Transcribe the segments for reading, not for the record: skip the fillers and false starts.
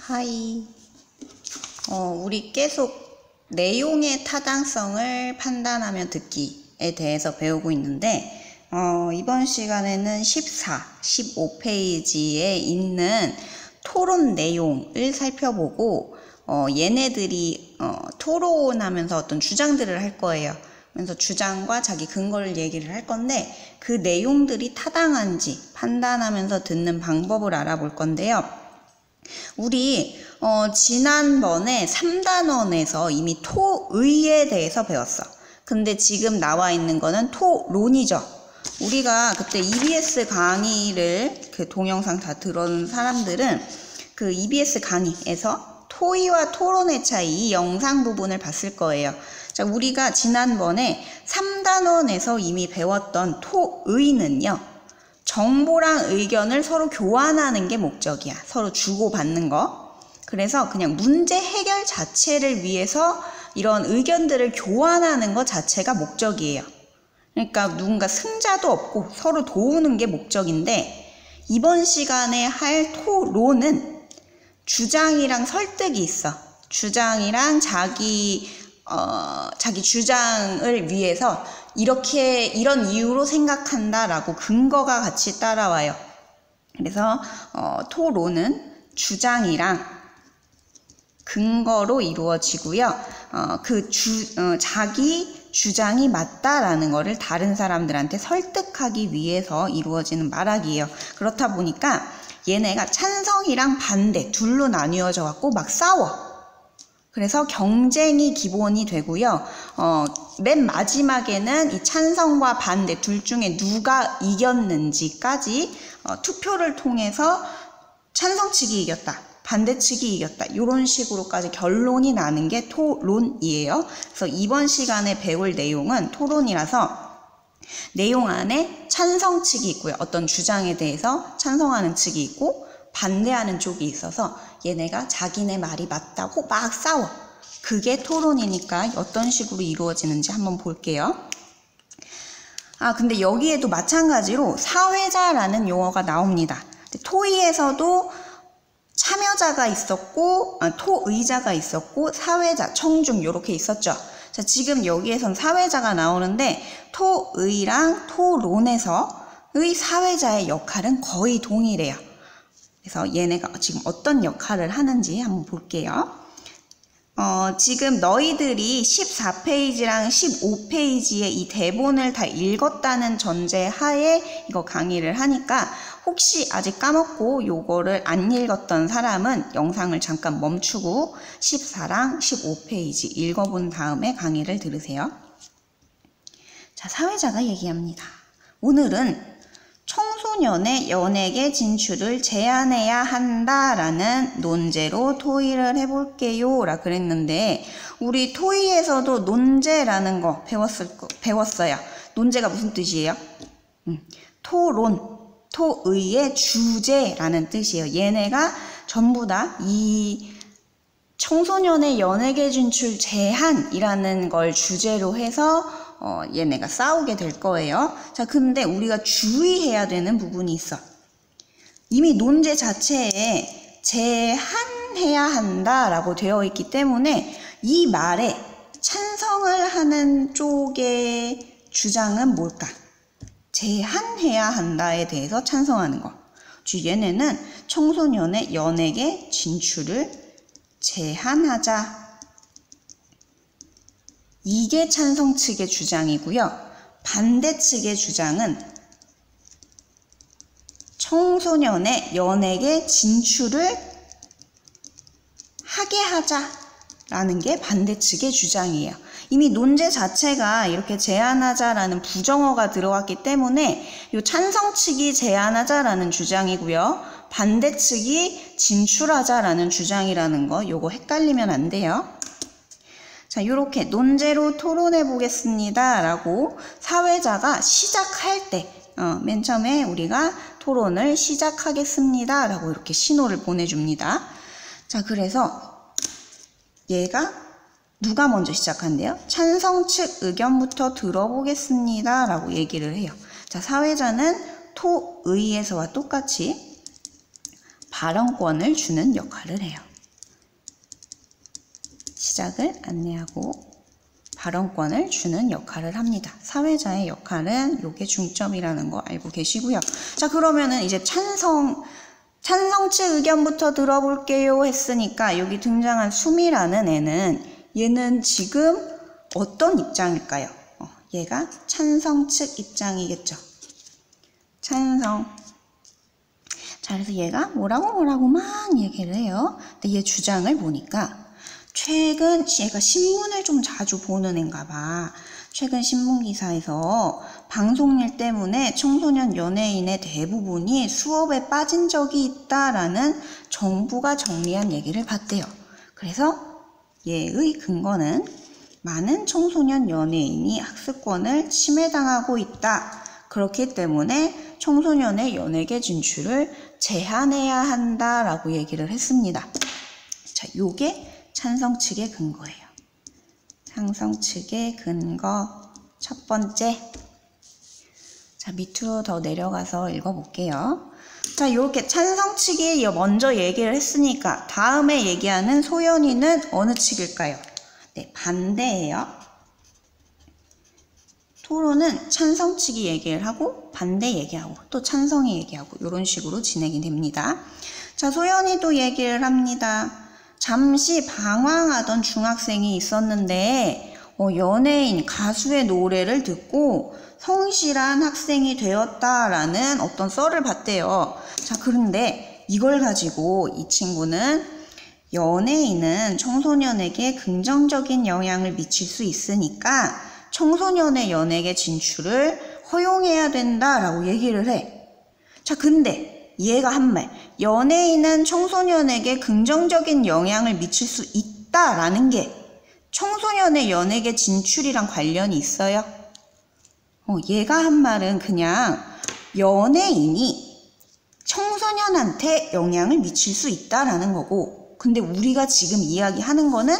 하이. 우리 계속 내용의 타당성을 판단하며 듣기에 대해서 배우고 있는데, 이번 시간에는 14, 15페이지에 있는 토론 내용을 살펴보고, 얘네들이 토론하면서 어떤 주장들을 할 거예요. 그래서 주장과 자기 근거를 얘기를 할 건데, 그 내용들이 타당한지 판단하면서 듣는 방법을 알아볼 건데요. 우리 지난번에 3단원에서 이미 토의에 대해서 배웠어. 근데 지금 나와 있는 거는 토론이죠. 우리가 그때 EBS 강의를 그 동영상 다 들은 사람들은 그 EBS 강의에서 토의와 토론의 차이, 이 영상 부분을 봤을 거예요. 자, 우리가 지난번에 3단원에서 이미 배웠던 토의는요, 정보랑 의견을 서로 교환하는 게 목적이야. 서로 주고받는 거. 그래서 그냥 문제 해결 자체를 위해서 이런 의견들을 교환하는 것 자체가 목적이에요. 그러니까 누군가 승자도 없고 서로 도우는 게 목적인데, 이번 시간에 할 토론은 주장이랑 설득이 있어. 주장이랑 자기 주장을 위해서 이런 이유로 생각한다 라고 근거가 같이 따라와요. 그래서 토론은 주장이랑 근거로 이루어지고요. 자기 주장이 맞다라는 거를 다른 사람들한테 설득하기 위해서 이루어지는 말하기예요. 그렇다 보니까 얘네가 찬성이랑 반대 둘로 나뉘어져 갖고 막 싸워. 그래서 경쟁이 기본이 되고요. 맨 마지막에는 이 찬성과 반대 둘 중에 누가 이겼는지까지 투표를 통해서 찬성 측이 이겼다, 반대 측이 이겼다, 이런 식으로까지 결론이 나는 게 토론이에요. 그래서 이번 시간에 배울 내용은 토론이라서 내용 안에 찬성 측이 있고요. 어떤 주장에 대해서 찬성하는 측이 있고 반대하는 쪽이 있어서 얘네가 자기네 말이 맞다고 막 싸워. 그게 토론이니까 어떤 식으로 이루어지는지 한번 볼게요. 근데 여기에도 마찬가지로 사회자라는 용어가 나옵니다. 토의에서도 참여자가 있었고, 토의자가 있었고, 사회자, 청중 이렇게 있었죠. 자, 지금 여기에선 사회자가 나오는데 토의랑 토론에서 의 사회자의 역할은 거의 동일해요. 그래서 얘네가 지금 어떤 역할을 하는지 한번 볼게요. 지금 너희들이 14페이지랑 15페이지의 이 대본을 다 읽었다는 전제 하에 이거 강의를 하니까, 혹시 아직 까먹고 요거를 안 읽었던 사람은 영상을 잠깐 멈추고 14랑 15페이지 읽어본 다음에 강의를 들으세요. 자, 사회자가 얘기합니다. 오늘은 청소년의 연예계 진출을 제한해야 한다라는 논제로 토의를 해볼게요 라 그랬는데, 우리 토의에서도 논제라는 거 배웠어요. 논제가 무슨 뜻이에요? 토론, 토의의 주제라는 뜻이에요. 얘네가 전부 다 이 청소년의 연예계 진출 제한이라는 걸 주제로 해서 얘네가 싸우게 될 거예요. 자, 근데 우리가 주의해야 되는 부분이 있어. 이미 논제 자체에 제한해야 한다라고 되어 있기 때문에 이 말에 찬성을 하는 쪽의 주장은 뭘까? 제한해야 한다에 대해서 찬성하는 거. 얘네는 청소년의 연예계 진출을 제한하자. 이게 찬성 측의 주장이고요. 반대 측의 주장은 청소년의 연예계 진출을 하게 하자라는 게 반대 측의 주장이에요. 이미 논제 자체가 이렇게 제한하자라는 부정어가 들어갔기 때문에 이 찬성 측이 제한하자라는 주장이고요. 반대 측이 진출하자라는 주장이라는 거, 요거 헷갈리면 안 돼요. 자, 이렇게 논제로 토론해 보겠습니다 라고 사회자가 시작할 때, 맨 처음에 우리가 토론을 시작하겠습니다 라고 이렇게 신호를 보내줍니다. 자, 그래서 얘가 누가 먼저 시작한대요? 찬성 측 의견부터 들어보겠습니다 라고 얘기를 해요. 자, 사회자는 토의에서와 똑같이 발언권을 주는 역할을 해요. 시작을 안내하고 발언권을 주는 역할을 합니다. 사회자의 역할은 요게 중점이라는 거 알고 계시고요. 자, 그러면은 이제 찬성치 의견부터 들어볼게요 했으니까 여기 등장한 수미라는 애는 얘는 지금 어떤 입장일까요? 얘가 찬성 측 입장이겠죠. 찬성. 자, 그래서 얘가 뭐라고 막 얘기를 해요. 근데 얘 주장을 보니까 최근 얘가 신문을 좀 자주 보는 애인가 봐. 최근 신문 기사에서 방송일 때문에 청소년 연예인의 대부분이 수업에 빠진 적이 있다라는 정부가 정리한 얘기를 봤대요. 그래서 얘의 근거는 많은 청소년 연예인이 학습권을 침해당하고 있다. 그렇기 때문에 청소년의 연예계 진출을 제한해야 한다라고 얘기를 했습니다. 자, 요게 찬성 측의 근거예요. 찬성 측의 근거 첫 번째. 자, 밑으로 더 내려가서 읽어볼게요. 자, 이렇게 찬성 측이 먼저 얘기를 했으니까 다음에 얘기하는 소연이는 어느 측일까요? 네, 반대예요. 토론은 찬성 측이 얘기를 하고 반대 얘기하고 또 찬성이 얘기하고 이런 식으로 진행이 됩니다. 자, 소연이도 얘기를 합니다. 잠시 방황하던 중학생이 있었는데 연예인, 가수의 노래를 듣고 성실한 학생이 되었다라는 어떤 썰을 봤대요. 자, 그런데 이걸 가지고 이 친구는 연예인은 청소년에게 긍정적인 영향을 미칠 수 있으니까 청소년의 연예계 진출을 허용해야 된다라고 얘기를 해. 자, 근데 얘가 한 말, 연예인은 청소년에게 긍정적인 영향을 미칠 수 있다라는 게 청소년의 연예계 진출이랑 관련이 있어요? 얘가 한 말은 그냥 연예인이 청소년한테 영향을 미칠 수 있다라는 거고, 근데 우리가 지금 이야기하는 거는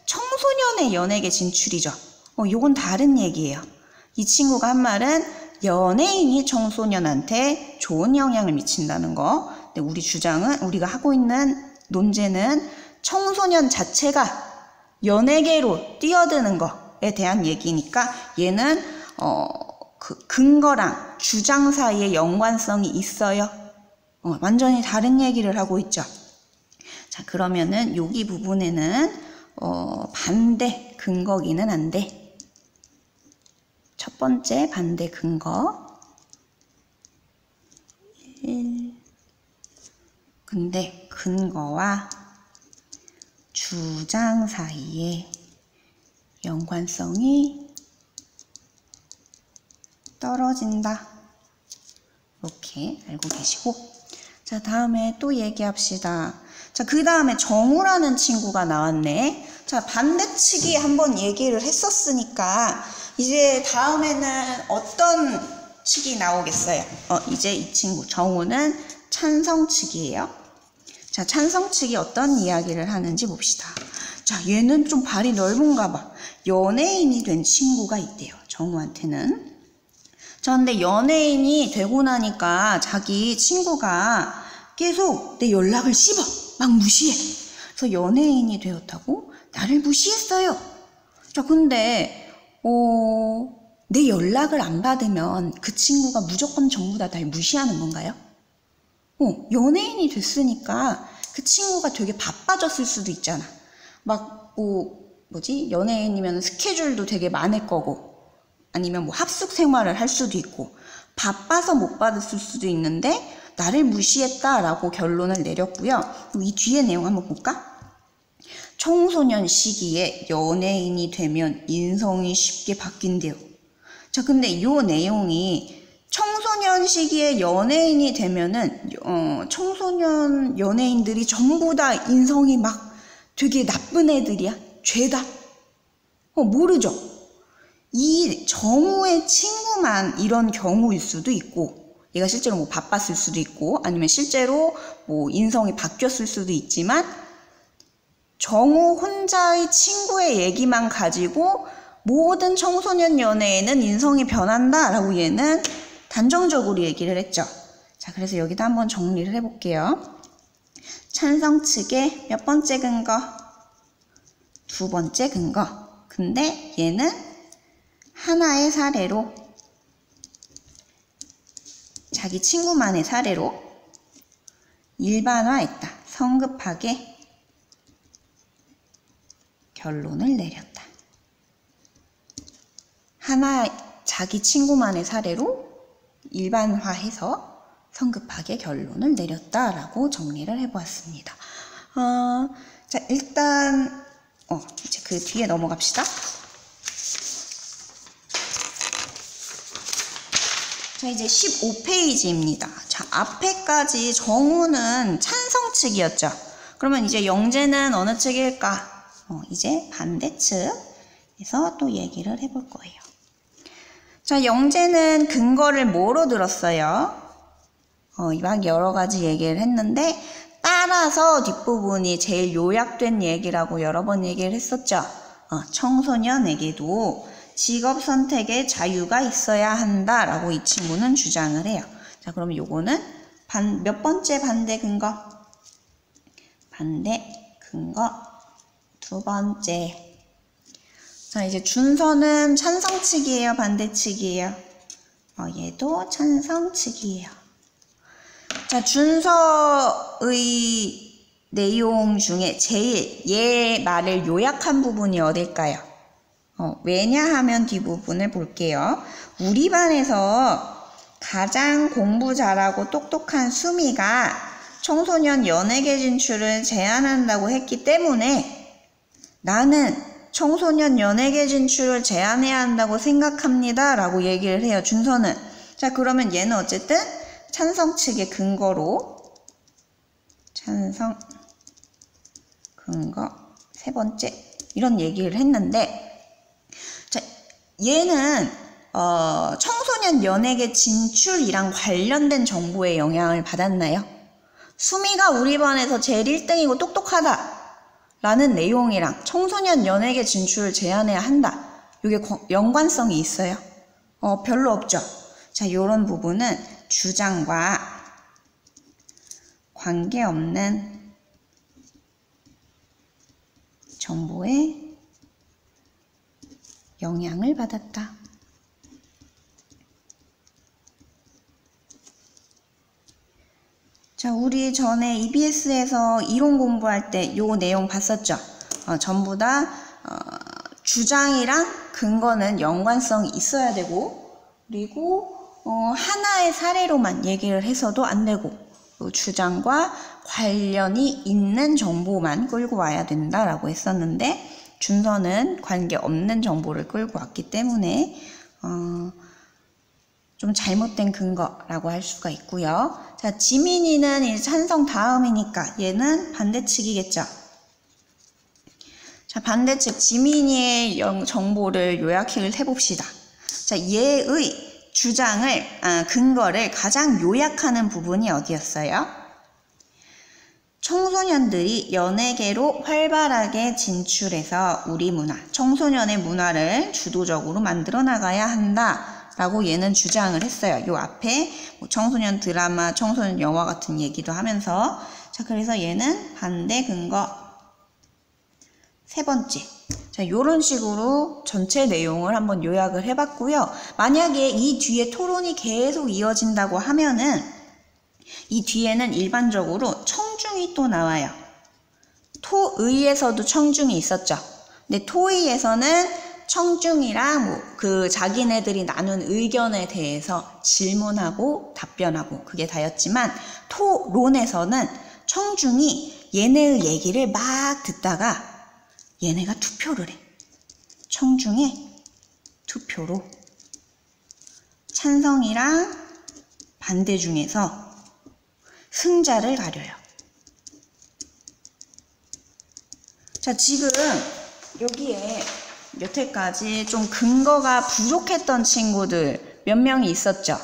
청소년의 연예계 진출이죠. 요건 다른 얘기예요. 이 친구가 한 말은 연예인이 청소년한테 좋은 영향을 미친다는 거. 근데 우리 주장은, 우리가 하고 있는 논제는 청소년 자체가 연예계로 뛰어드는 거에 대한 얘기니까 얘는 그 근거랑 주장 사이에 연관성이 있어요. 완전히 다른 얘기를 하고 있죠. 자, 그러면은 여기 부분에는 반대 근거기는 한데 첫 번째 반대 근거 1. 근데 근거와 주장 사이에 연관성이 떨어진다. 이렇게 알고 계시고, 자, 다음에 또 얘기합시다. 자, 그 다음에 정우라는 친구가 나왔네. 자, 반대측이 한번 얘기를 했었으니까 이제 다음에는 어떤 측이 나오겠어요? 이제 이 친구 정우는 찬성 측이에요. 자, 찬성 측이 어떤 이야기를 하는지 봅시다. 자, 얘는 좀 발이 넓은가 봐. 연예인이 된 친구가 있대요, 정우한테는. 자, 근데 연예인이 되고 나니까 자기 친구가 계속 내 연락을 씹어. 막 무시해. 그래서 연예인이 되었다고 나를 무시했어요. 자, 근데 내 연락을 안 받으면 그 친구가 무조건 전부 다 날 무시하는 건가요? 연예인이 됐으니까 그 친구가 되게 바빠졌을 수도 있잖아. 막 연예인이면 스케줄도 되게 많을 거고, 아니면 합숙 생활을 할 수도 있고, 바빠서 못 받았을 수도 있는데 나를 무시했다라고 결론을 내렸고요. 이 뒤에 내용 한번 볼까? 청소년 시기에 연예인이 되면 인성이 쉽게 바뀐대요. 자, 근데 이 내용이 청소년 시기에 연예인이 되면은 청소년 연예인들이 전부 다 인성이 막 되게 나쁜 애들이야? 죄다? 모르죠. 이 정우의 친구만 이런 경우일 수도 있고, 얘가 실제로 바빴을 수도 있고, 아니면 실제로 인성이 바뀌었을 수도 있지만, 정우 혼자의 친구의 얘기만 가지고 모든 청소년 연예인은 인성이 변한다라고 얘는 단정적으로 얘기를 했죠. 자, 그래서 여기다 한번 정리를 해볼게요. 찬성 측의 몇 번째 근거? 두 번째 근거. 근데 얘는 하나의 사례로, 자기 친구만의 사례로 일반화했다. 성급하게 결론을 내렸다. 자기 친구만의 사례로 일반화해서 성급하게 결론을 내렸다라고 정리를 해보았습니다. 자, 일단 이제 그 뒤에 넘어갑시다. 자, 이제 15페이지입니다. 자, 앞에까지 정우는 찬성 측이었죠. 그러면 이제 영재는 어느 측일까? 이제 반대측에서 또 얘기를 해볼 거예요. 자, 영재는 근거를 뭐로 들었어요? 막 여러 가지 얘기를 했는데, 따라서 뒷부분이 제일 요약된 얘기라고 여러 번 얘기를 했었죠. 청소년에게도 직업 선택의 자유가 있어야 한다라고 이 친구는 주장을 해요. 자, 그러면 요거는 몇 번째 반대 근거? 반대 근거 두 번째. 자, 이제 준서는 찬성 측이에요, 반대 측이에요? 얘도 찬성 측이에요. 자, 준서의 내용 중에 제일 얘 말을 요약한 부분이 어딜까요? 왜냐하면 뒷부분을 볼게요. 우리 반에서 가장 공부 잘하고 똑똑한 수미가 청소년 연예계 진출을 제안한다고 했기 때문에 나는 청소년 연예계 진출을 제안해야 한다고 생각합니다 라고 얘기를 해요, 준서는. 자, 그러면 얘는 어쨌든 찬성 측의 근거로, 찬성 근거 세 번째, 이런 얘기를 했는데, 자, 얘는 청소년 연예계 진출이랑 관련된 정보에 영향을 받았나요? 수미가 우리 반에서 제일 1등이고 똑똑하다 라는 내용이랑 청소년 연예계 진출을 제안해야 한다, 이게 연관성이 있어요? 별로 없죠. 자, 요런 부분은 주장과 관계없는 정보에 영향을 받았다. 자, 우리 전에 EBS에서 이론 공부할 때 요 내용 봤었죠? 전부 다 주장이랑 근거는 연관성이 있어야 되고, 그리고 하나의 사례로만 얘기를 해서도 안 되고, 주장과 관련이 있는 정보만 끌고 와야 된다라고 했었는데, 준서는 관계없는 정보를 끌고 왔기 때문에 좀 잘못된 근거라고 할 수가 있고요. 자, 지민이는 이제 찬성 다음이니까 얘는 반대측이겠죠. 자, 반대측 지민이의 정보를 요약을 해봅시다. 자, 얘의 주장을, 근거를 가장 요약하는 부분이 어디였어요? 청소년들이 연예계로 활발하게 진출해서 우리 문화, 청소년의 문화를 주도적으로 만들어 나가야 한다 라고 얘는 주장을 했어요. 요 앞에 뭐 청소년 드라마, 청소년 영화 같은 얘기도 하면서. 자, 그래서 얘는 반대 근거 세 번째. 자, 요런 식으로 전체 내용을 한번 요약을 해봤고요. 만약에 이 뒤에 토론이 계속 이어진다고 하면은 이 뒤에는 일반적으로 청중이 또 나와요. 토의에서도 청중이 있었죠. 근데 토의에서는 청중이랑 그 자기네들이 나눈 의견에 대해서 질문하고 답변하고 그게 다였지만, 토론에서는 청중이 얘네의 얘기를 막 듣다가 얘네가 투표를 해. 청중의 투표로 찬성이랑 반대 중에서 승자를 가려요. 자, 지금 여기에 여태까지 좀 근거가 부족했던 친구들 몇 명이 있었죠.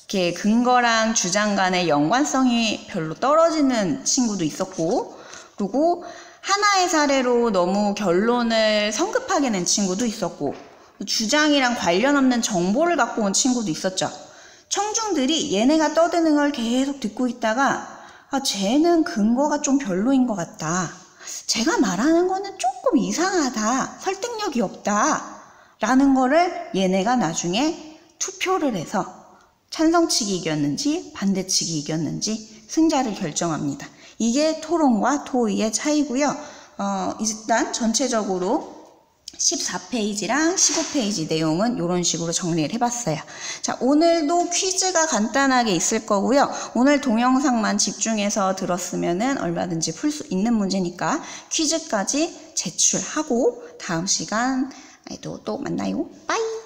이렇게 근거랑 주장 간의 연관성이 별로 떨어지는 친구도 있었고, 그리고 하나의 사례로 너무 결론을 성급하게 낸 친구도 있었고, 주장이랑 관련 없는 정보를 갖고 온 친구도 있었죠. 청중들이 얘네가 떠드는 걸 계속 듣고 있다가 쟤는 근거가 좀 별로인 것 같다. 제가 말하는 거는 조금 이상하다, 설득력이 없다 라는 거를 얘네가 나중에 투표를 해서 찬성측이 이겼는지 반대측이 이겼는지 승자를 결정합니다. 이게 토론과 토의의 차이고요. 일단 전체적으로 14페이지랑 15페이지 내용은 이런 식으로 정리를 해봤어요. 자, 오늘도 퀴즈가 간단하게 있을 거고요. 오늘 동영상만 집중해서 들었으면은 얼마든지 풀 수 있는 문제니까 퀴즈까지 제출하고 다음 시간에도 또 만나요. 빠이!